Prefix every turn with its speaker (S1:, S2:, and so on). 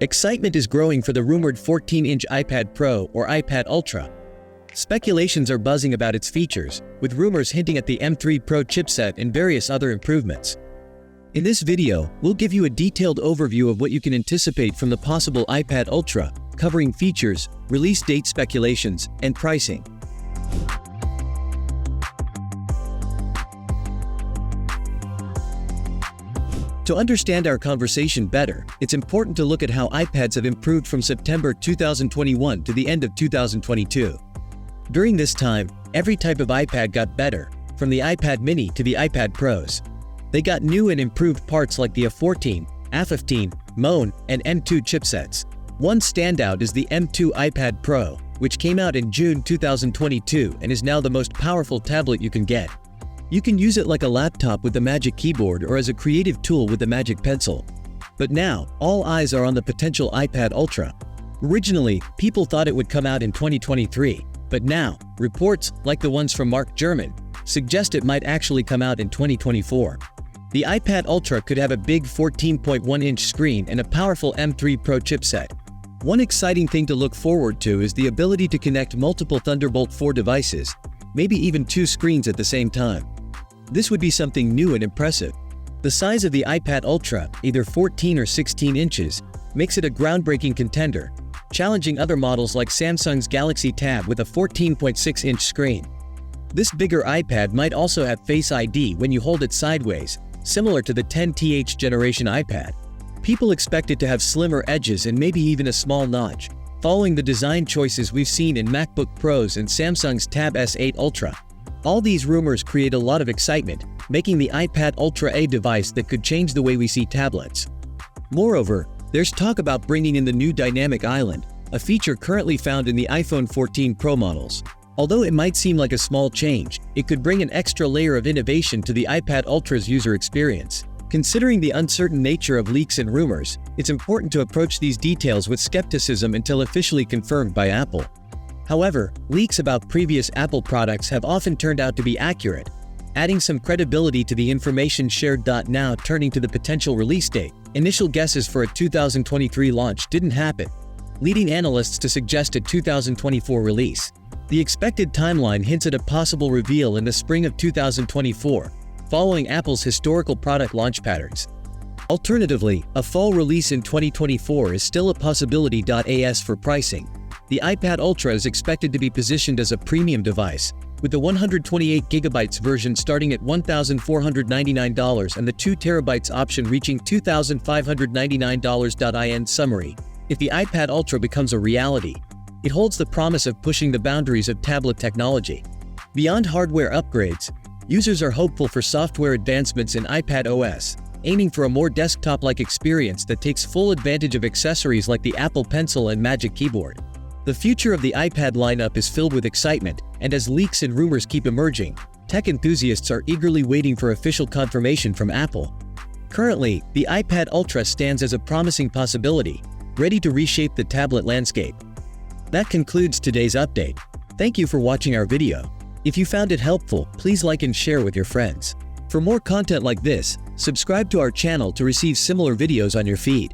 S1: Excitement is growing for the rumored 14-inch iPad Pro or iPad Ultra. Speculations are buzzing about its features, with rumors hinting at the M3 Pro chipset and various other improvements. In this video, we'll give you a detailed overview of what you can anticipate from the possible iPad Ultra, covering features, release date speculations, and pricing. To understand our conversation better, it's important to look at how iPads have improved from September 2021 to the end of 2022. During this time, every type of iPad got better, from the iPad mini to the iPad Pros. They got new and improved parts like the A14, A15, MON, and M2 chipsets. One standout is the M2 iPad Pro, which came out in June 2022 and is now the most powerful tablet you can get. You can use it like a laptop with the Magic Keyboard or as a creative tool with the Magic Pencil. But now, all eyes are on the potential iPad Ultra. Originally, people thought it would come out in 2023, but now, reports, like the ones from Mark Gurman, suggest it might actually come out in 2024. The iPad Ultra could have a big 14.1-inch screen and a powerful M3 Pro chipset. One exciting thing to look forward to is the ability to connect multiple Thunderbolt 4 devices, maybe even two screens at the same time. This would be something new and impressive. The size of the iPad Ultra, either 14 or 16 inches, makes it a groundbreaking contender, challenging other models like Samsung's Galaxy Tab with a 14.6-inch screen. This bigger iPad might also have Face ID when you hold it sideways, similar to the 10th generation iPad. People expect it to have slimmer edges and maybe even a small notch, following the design choices we've seen in MacBook Pros and Samsung's Tab S8 Ultra. All these rumors create a lot of excitement, making the iPad Ultra a device that could change the way we see tablets. Moreover, there's talk about bringing in the new Dynamic Island, a feature currently found in the iPhone 14 Pro models. Although it might seem like a small change, it could bring an extra layer of innovation to the iPad Ultra's user experience. Considering the uncertain nature of leaks and rumors, it's important to approach these details with skepticism until officially confirmed by Apple. However, leaks about previous Apple products have often turned out to be accurate, adding some credibility to the information shared. Now turning to the potential release date, initial guesses for a 2023 launch didn't happen, leading analysts to suggest a 2024 release. The expected timeline hints at a possible reveal in the spring of 2024, following Apple's historical product launch patterns. Alternatively, a fall release in 2024 is still a possibility. As for pricing, the iPad Ultra is expected to be positioned as a premium device, with the 128GB version starting at $1,499 and the 2TB option reaching $2,599. In summary, if the iPad Ultra becomes a reality, it holds the promise of pushing the boundaries of tablet technology. Beyond hardware upgrades, users are hopeful for software advancements in iPad OS, aiming for a more desktop-like experience that takes full advantage of accessories like the Apple Pencil and Magic Keyboard. The future of the iPad lineup is filled with excitement, and as leaks and rumors keep emerging, tech enthusiasts are eagerly waiting for official confirmation from Apple. Currently, the iPad Ultra stands as a promising possibility, ready to reshape the tablet landscape. That concludes today's update. Thank you for watching our video. If you found it helpful, please like and share with your friends. For more content like this, subscribe to our channel to receive similar videos on your feed.